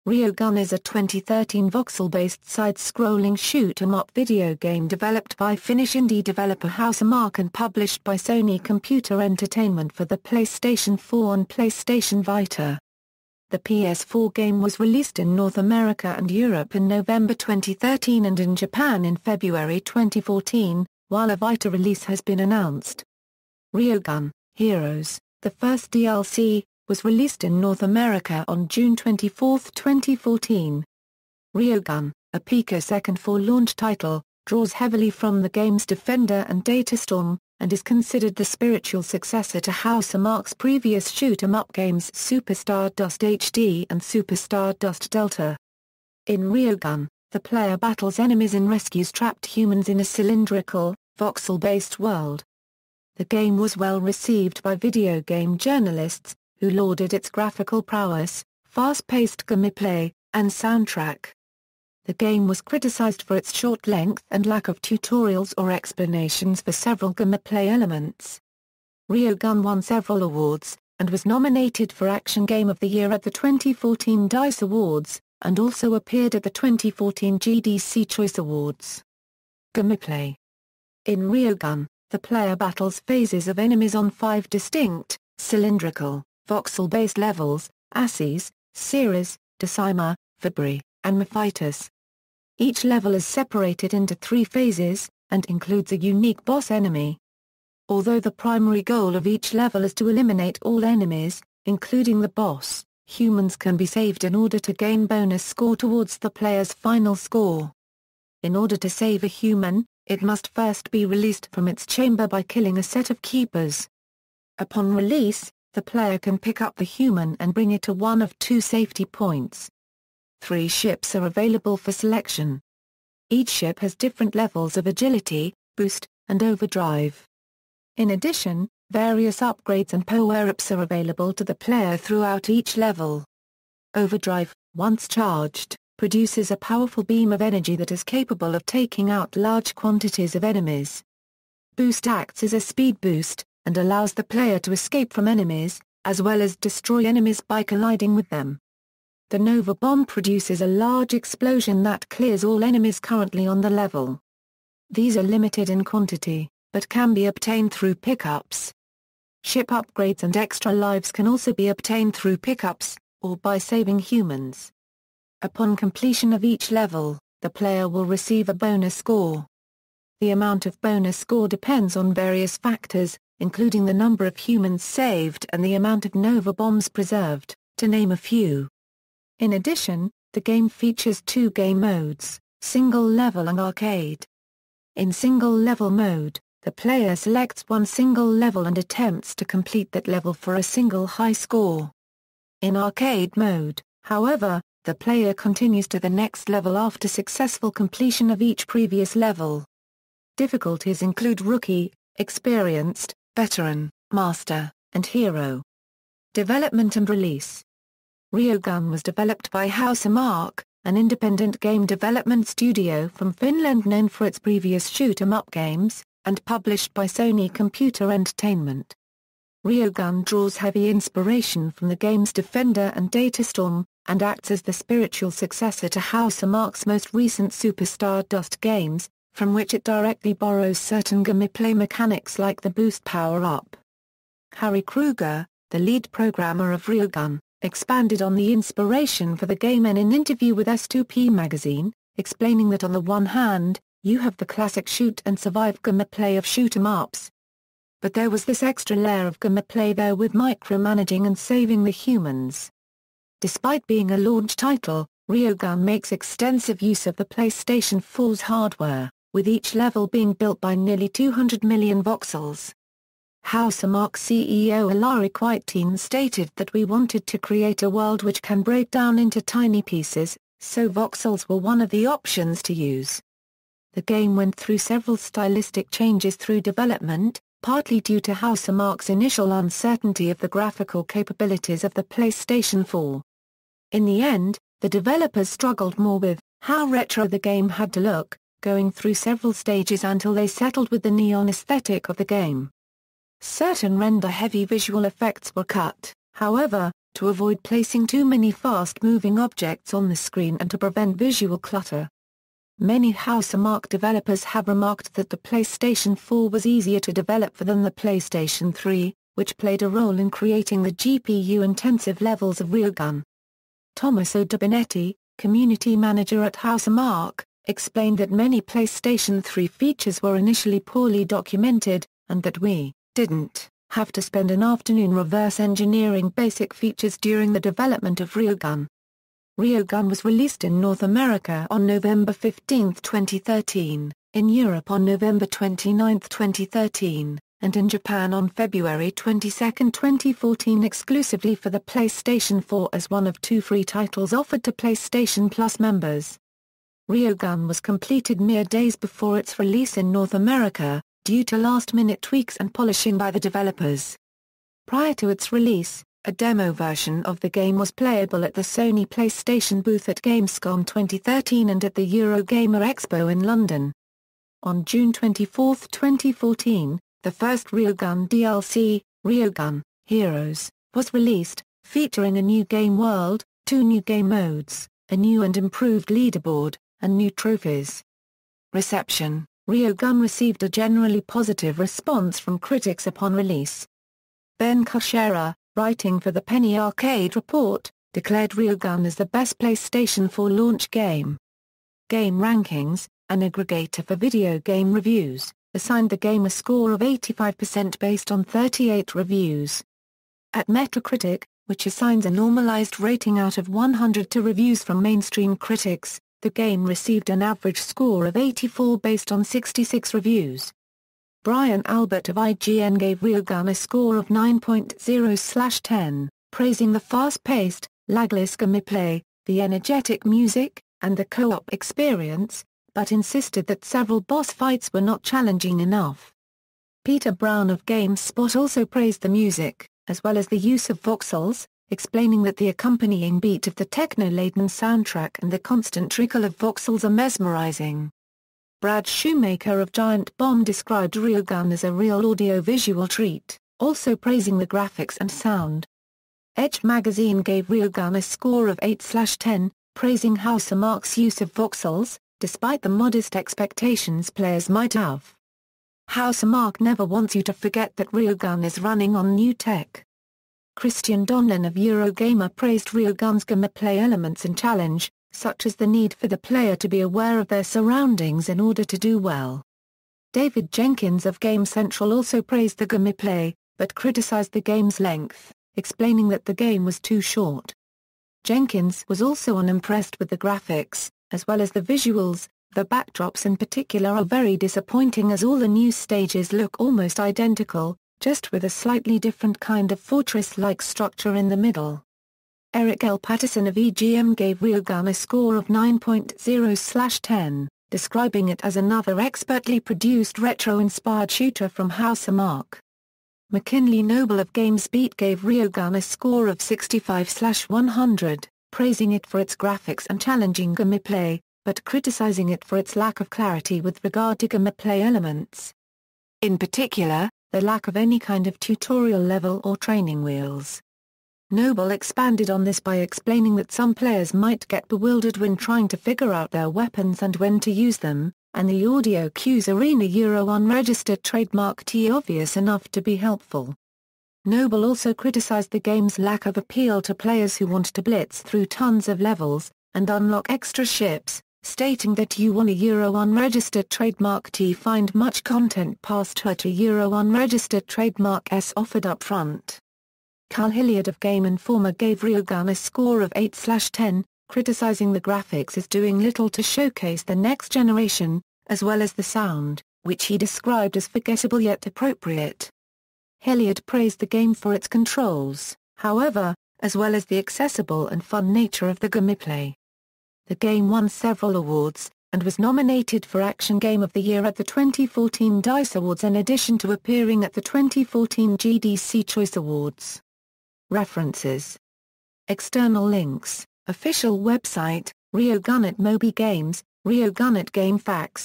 Resogun is a 2013 voxel-based side-scrolling shoot-'em-up video game developed by Finnish indie developer Housemarque and published by Sony Computer Entertainment for the PlayStation 4 and PlayStation Vita. The PS4 game was released in North America and Europe in November 2013 and in Japan in February 2014, while a Vita release has been announced. Resogun, Heroes, the first DLC, was released in North America on June 24, 2014. Resogun, a picosecond for-launch title, draws heavily from the games Defender and Datastorm, and is considered the spiritual successor to Housemarque's previous shoot-'em-up games Super Stardust HD and Super Stardust Delta. In Resogun, the player battles enemies and rescues trapped humans in a cylindrical, voxel-based world. The game was well received by video game journalists, who lauded its graphical prowess, fast-paced gameplay, and soundtrack. The game was criticized for its short length and lack of tutorials or explanations for several gameplay elements. Resogun won several awards, and was nominated for Action Game of the Year at the 2014 DICE Awards, and also appeared at the 2014 GDC Choice Awards. Gameplay. In Resogun, the player battles phases of enemies on 5 distinct, cylindrical, voxel-based levels: Asses, Series, Decima, February, and Mephitis. Each level is separated into 3 phases, and includes a unique boss enemy. Although the primary goal of each level is to eliminate all enemies, including the boss, humans can be saved in order to gain bonus score towards the player's final score. In order to save a human, it must first be released from its chamber by killing a set of keepers. Upon release, the player can pick up the human and bring it to one of 2 safety points. 3 ships are available for selection. Each ship has different levels of agility, boost, and overdrive. In addition, various upgrades and power-ups are available to the player throughout each level. Overdrive, once charged, produces a powerful beam of energy that is capable of taking out large quantities of enemies. Boost acts as a speed boost, and allows the player to escape from enemies, as well as destroy enemies by colliding with them. The Nova Bomb produces a large explosion that clears all enemies currently on the level. These are limited in quantity, but can be obtained through pickups. Ship upgrades and extra lives can also be obtained through pickups, or by saving humans. Upon completion of each level, the player will receive a bonus score. The amount of bonus score depends on various factors, including the number of humans saved and the amount of Nova Bombs preserved, to name a few. In addition, the game features 2 game modes, Single Level and Arcade. In Single Level mode, the player selects one single level and attempts to complete that level for a single high score. In Arcade mode, however, the player continues to the next level after successful completion of each previous level. Difficulties include Rookie, Experienced, Veteran, Master, and Hero. Development and release. Resogun was developed by Housemarque, an independent game development studio from Finland known for its previous shoot-'em-up games, and published by Sony Computer Entertainment. Resogun draws heavy inspiration from the games Defender and Datastorm, and acts as the spiritual successor to Housemarque's most recent Super Stardust games, from which it directly borrows certain gameplay mechanics like the boost power-up. Harry Kruger, the lead programmer of Resogun, expanded on the inspiration for the game in an interview with S2P magazine, explaining that on the one hand, you have the classic shoot-and-survive gameplay of shoot-'em-ups. But there was this extra layer of gameplay there with micromanaging and saving the humans. Despite being a launch title, Resogun makes extensive use of the PlayStation 4's hardware, with each level being built by nearly 200 million voxels. Housemarque CEO Alaric Whiteteen stated that we wanted to create a world which can break down into tiny pieces, so voxels were one of the options to use. The game went through several stylistic changes through development, partly due to Housemarque's initial uncertainty of the graphical capabilities of the PlayStation 4. In the end, the developers struggled more with how retro the game had to look, going through several stages until they settled with the neon aesthetic of the game. Certain render-heavy visual effects were cut, however, to avoid placing too many fast-moving objects on the screen and to prevent visual clutter. Many Housemarque developers have remarked that the PlayStation 4 was easier to develop for than the PlayStation 3, which played a role in creating the GPU-intensive levels of Resogun. Tommaso Dobinetti, community manager at Housemarque, explained that many PlayStation 3 features were initially poorly documented, and that we didn't have to spend an afternoon reverse engineering basic features during the development of Resogun. Resogun was released in North America on November 15, 2013, in Europe on November 29, 2013, and in Japan on February 22, 2014 exclusively for the PlayStation 4 as one of 2 free titles offered to PlayStation Plus members. Resogun was completed mere days before its release in North America, due to last-minute tweaks and polishing by the developers. Prior to its release, a demo version of the game was playable at the Sony PlayStation booth at Gamescom 2013 and at the Eurogamer Expo in London. On June 24, 2014, the first Resogun DLC, Resogun Heroes, was released, featuring a new game world, 2 new game modes, a new and improved leaderboard, and new trophies. Reception: Resogun received a generally positive response from critics upon release. Ben Kuchera, writing for the Penny Arcade Report, declared Resogun as the best PlayStation 4 launch game. Game Rankings, an aggregator for video game reviews, assigned the game a score of 85% based on 38 reviews. At Metacritic, which assigns a normalized rating out of 100 to reviews from mainstream critics, the game received an average score of 84 based on 66 reviews. Brian Albert of IGN gave Resogun a score of 9.0/10, praising the fast-paced, lagless gameplay, the energetic music, and the co-op experience, but insisted that several boss fights were not challenging enough. Peter Brown of GameSpot also praised the music, as well as the use of voxels, explaining that the accompanying beat of the techno-laden soundtrack and the constant trickle of voxels are mesmerizing. Brad Shoemaker of Giant Bomb described Resogun as a real audio-visual treat, also praising the graphics and sound. Edge magazine gave Resogun a score of 8/10, praising Housemarque's use of voxels, despite the modest expectations players might have. Housemarque never wants you to forget that Resogun is running on new tech. Christian Donlan of Eurogamer praised Resogun's gameplay elements and challenge, such as the need for the player to be aware of their surroundings in order to do well. David Jenkins of Game Central also praised the gameplay, but criticized the game's length, explaining that the game was too short. Jenkins was also unimpressed with the graphics, as well as the visuals. The backdrops in particular are very disappointing as all the new stages look almost identical, just with a slightly different kind of fortress-like structure in the middle. Eric L. Patterson of EGM gave Resogun a score of 9.0/10, describing it as another expertly produced retro-inspired shooter from Housemarque. McKinley Noble of GamesBeat gave Resogun a score of 65/100, praising it for its graphics and challenging gameplay, but criticizing it for its lack of clarity with regard to gameplay elements. In particular, the lack of any kind of tutorial level or training wheels. Noble expanded on this by explaining that some players might get bewildered when trying to figure out their weapons and when to use them, and the audio cues Arena Euro unregistered trademark T obvious enough to be helpful. Noble also criticized the game's lack of appeal to players who want to blitz through tons of levels, and unlock extra ships, stating that you want a Euro unregistered trademark T find much content past her to Euro unregistered trademark S offered up front. Carl Hilliard of Game Informer gave Resogun a score of 8/10, criticizing the graphics as doing little to showcase the next generation, as well as the sound, which he described as forgettable yet appropriate. Hilliard praised the game for its controls, however, as well as the accessible and fun nature of the gameplay. The game won several awards, and was nominated for Action Game of the Year at the 2014 DICE Awards in addition to appearing at the 2014 GDC Choice Awards. References. External links, official website, Resogun at Moby Games, Resogun at GameFAQs,